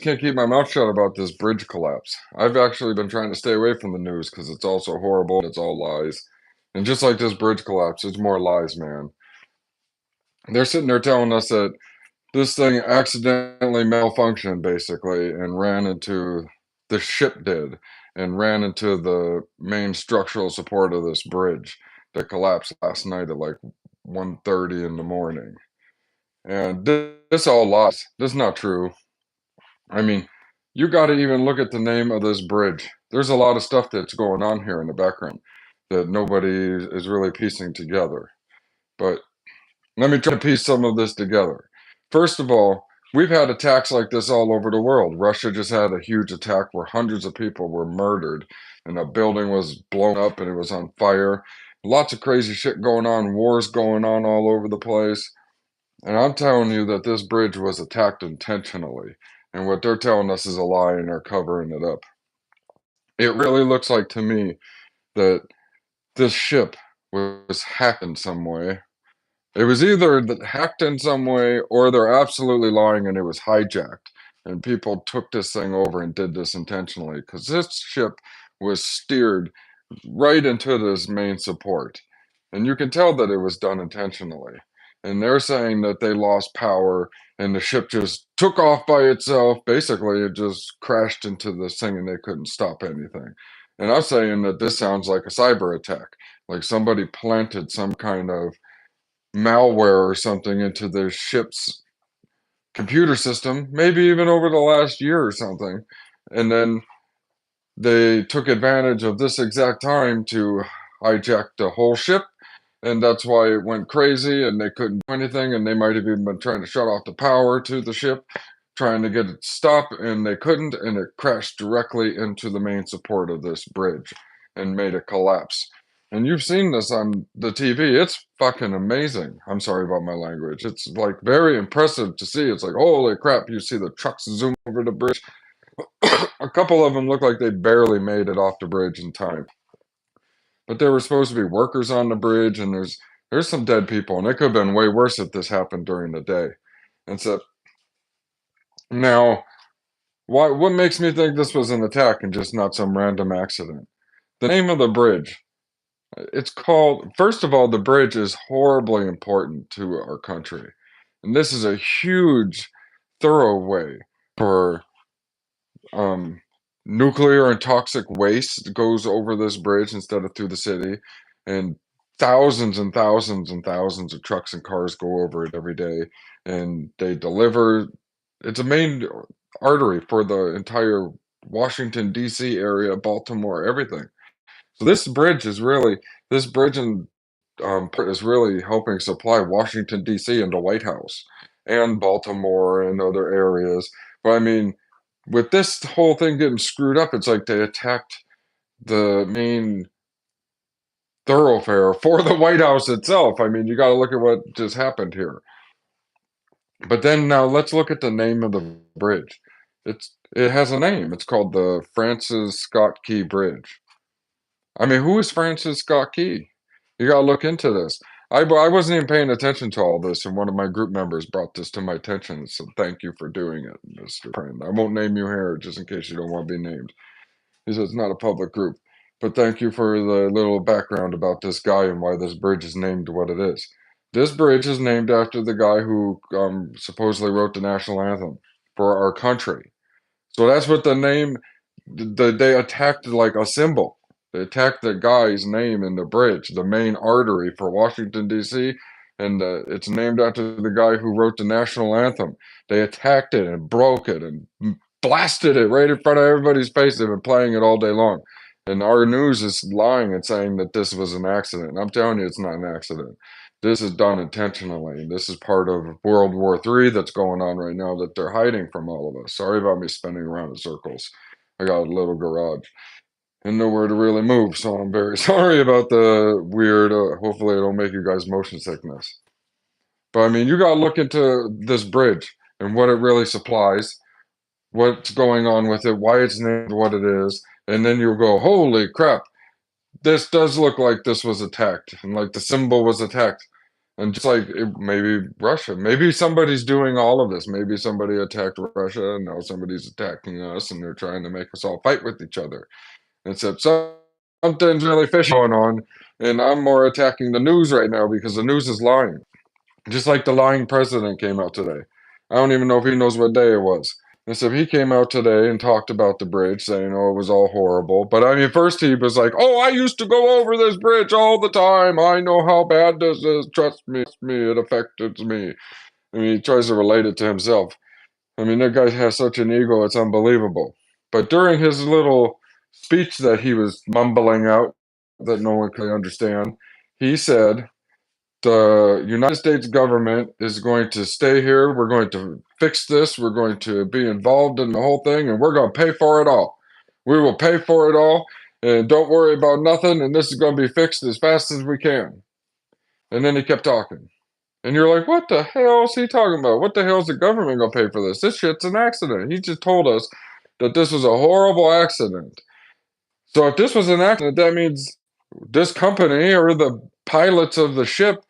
can't keep my mouth shut about this bridge collapse. I've actually been trying to stay away from the news because it's all so horrible and it's all lies. And just like this bridge collapse, it's more lies, man. They're sitting there telling us that this thing accidentally malfunctioned basically and ran into the ship did and ran into the main structural support of this bridge that collapsed last night at like 1:30 in the morning. And this all lies. This is not true. I mean, you got to even look at the name of this bridge. There's a lot of stuff that's going on here in the background that nobody is really piecing together. But let me try to piece some of this together. First of all, we've had attacks like this all over the world. Russia just had a huge attack where hundreds of people were murdered and a building was blown up and it was on fire. Lots of crazy shit going on, wars going on all over the place. And I'm telling you that this bridge was attacked intentionally. And what they're telling us is a lie and they're covering it up. It really looks like to me that this ship was hacked in some way. It was either hacked in some way or they're absolutely lying and it was hijacked. And people took this thing over and did this intentionally because this ship was steered right into this main support. And you can tell that it was done intentionally. And they're saying that they lost power and the ship just took off by itself. Basically, it just crashed into this thing and they couldn't stop anything. And I'm saying that this sounds like a cyber attack, like somebody planted some kind of malware or something into the ship's computer system, maybe even over the last year or something. And then they took advantage of this exact time to hijack the whole ship. And that's why it went crazy and they couldn't do anything. And they might have even been trying to shut off the power to the ship, trying to get it to stop, and they couldn't. And it crashed directly into the main support of this bridge and made it collapse. And you've seen this on the TV. It's fucking amazing. I'm sorry about my language. It's like very impressive to see. It's like, holy crap, you see the trucks zoom over the bridge. A couple of them look like they barely made it off the bridge in time. But there were supposed to be workers on the bridge, and there's some dead people, and it could have been way worse if this happened during the day. And so now, what makes me think this was an attack and just not some random accident? The name of the bridge. It's called, first of all, the bridge is horribly important to our country. And this is a huge thoroughway for um, nuclear and toxic waste goes over this bridge instead of through the city. And thousands and thousands and thousands of trucks and cars go over it every day. And they deliver, it's a main artery for the entire Washington, D.C. area, Baltimore, everything. So this bridge and is really helping supply Washington D.C. and the White House and Baltimore and other areas. But I mean, with this whole thing getting screwed up, it's like they attacked the main thoroughfare for the White House itself. I mean, you got to look at what just happened here. But then now let's look at the name of the bridge. It has a name. It's called the Francis Scott Key Bridge. I mean, who is Francis Scott Key? You gotta look into this. I wasn't even paying attention to all this, and one of my group members brought this to my attention. So thank you for doing it, Mr. Friend. I won't name you here just in case you don't want to be named. He says it's not a public group. But thank you for the little background about this guy and why this bridge is named what it is. This bridge is named after the guy who supposedly wrote the national anthem for our country. So that's what the name, they attacked like a symbol. They attacked the guy's name in the bridge, the main artery for Washington, D.C., and it's named after the guy who wrote the national anthem. They attacked it and broke it and blasted it right in front of everybody's face. They've been playing it all day long. And our news is lying and saying that this was an accident. I'm telling you, it's not an accident. This is done intentionally. This is part of World War III that's going on right now that they're hiding from all of us. Sorry about me spinning around in circles. I got a little garage and nowhere to really move, so I'm very sorry about the weird, hopefully I don't make you guys motion sickness. But I mean, you gotta look into this bridge and what it really supplies, what's going on with it, why it's named what it is, and then you'll go, holy crap, this does look like this was attacked, and like the symbol was attacked. And just like maybe Russia, maybe somebody's doing all of this. Maybe somebody attacked Russia, and now somebody's attacking us, and they're trying to make us all fight with each other. Except something's really fishy going on, and I'm more attacking the news right now because the news is lying. Just like the lying president came out today. I don't even know if he knows what day it was. And so he came out today and talked about the bridge, saying, "Oh, it was all horrible." But I mean, first he was like, "Oh, I used to go over this bridge all the time. I know how bad this is. Trust me, it affected me." I mean, he tries to relate it to himself. I mean, that guy has such an ego, it's unbelievable. But during his little speech that he was mumbling out that no one could understand, he said, the United States government is going to stay here. We're going to fix this. We're going to be involved in the whole thing, and we're going to pay for it all. We will pay for it all, and don't worry about nothing. And this is going to be fixed as fast as we can. And then he kept talking. And you're like, what the hell is he talking about? What the hell is the government going to pay for this? This shit's an accident. He just told us that this was a horrible accident. So if this was an accident, that means this company or the pilots of the ship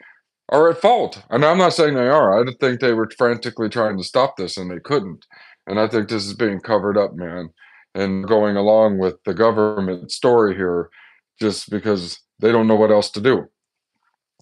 are at fault. And I'm not saying they are. I think they were frantically trying to stop this and they couldn't. And I think this is being covered up, man, and going along with the government story here just because they don't know what else to do.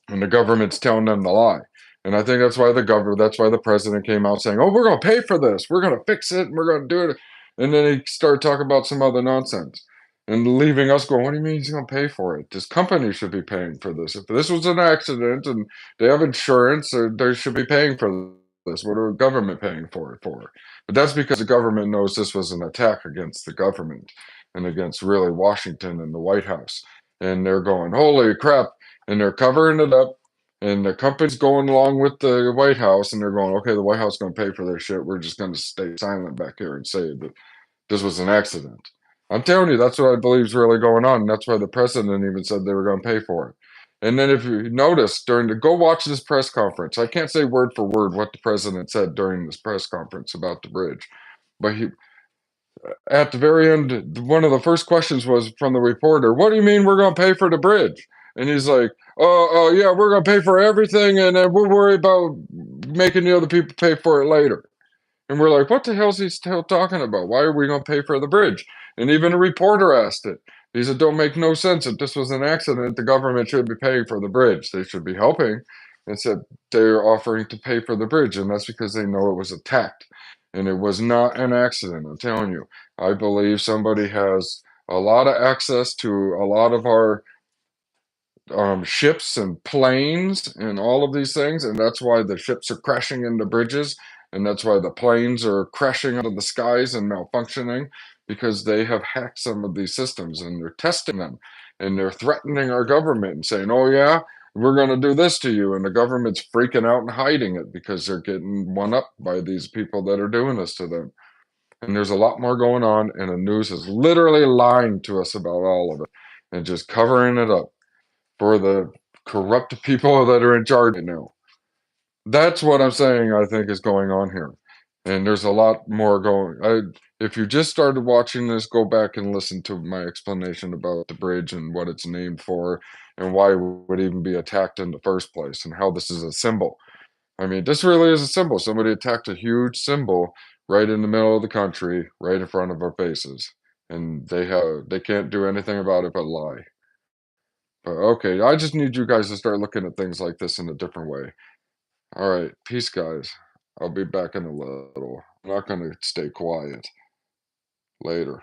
And the government's telling them to lie. And I think that's why the president came out saying, "Oh, we're going to pay for this. We're going to fix it and we're going to do it." And then he started talking about some other nonsense and leaving us going, "What do you mean he's going to pay for it? This company should be paying for this. If this was an accident and they have insurance, or they should be paying for this. What are the government paying for it for?" But that's because the government knows this was an attack against the government and against really Washington and the White House. And they're going, "Holy crap." And they're covering it up. And the company's going along with the White House, and they're going, "Okay, the White House is going to pay for their shit. We're just going to stay silent back here and say that this was an accident." I'm telling you, that's what I believe is really going on. And that's why the president even said they were going to pay for it. And then if you notice go watch this press conference. I can't say word for word what the president said during this press conference about the bridge, but at the very end, one of the first questions was from the reporter, "What do you mean we're going to pay for the bridge?" And he's like, "Oh, yeah, we're going to pay for everything, and then we'll worry about making the other people pay for it later." And we're like, "What the hell is he still talking about? Why are we going to pay for the bridge?" And even a reporter asked it. He said, "Don't make no sense. If this was an accident, the government should be paying for the bridge. They should be helping." And said they're offering to pay for the bridge, and that's because they know it was attacked. And it was not an accident, I'm telling you. I believe somebody has a lot of access to a lot of our ships and planes and all of these things, and that's why the ships are crashing into bridges, and that's why the planes are crashing out of the skies and malfunctioning because they have hacked some of these systems and they're testing them, and they're threatening our government and saying, "Oh yeah, we're going to do this to you," and the government's freaking out and hiding it because they're getting one up by these people that are doing this to them. And there's a lot more going on, and the news is literally lying to us about all of it and just covering it up for the corrupt people that are in charge right now. That's what I'm saying I think is going on here. And there's a lot more going. If you just started watching this, go back and listen to my explanation about the bridge and what it's named for and why it would even be attacked in the first place and how this is a symbol. I mean, this really is a symbol. Somebody attacked a huge symbol right in the middle of the country, right in front of our faces. And they can't do anything about it but lie. But okay, I just need you guys to start looking at things like this in a different way. All right, peace, guys. I'll be back in a little. I'm not going to stay quiet. Later.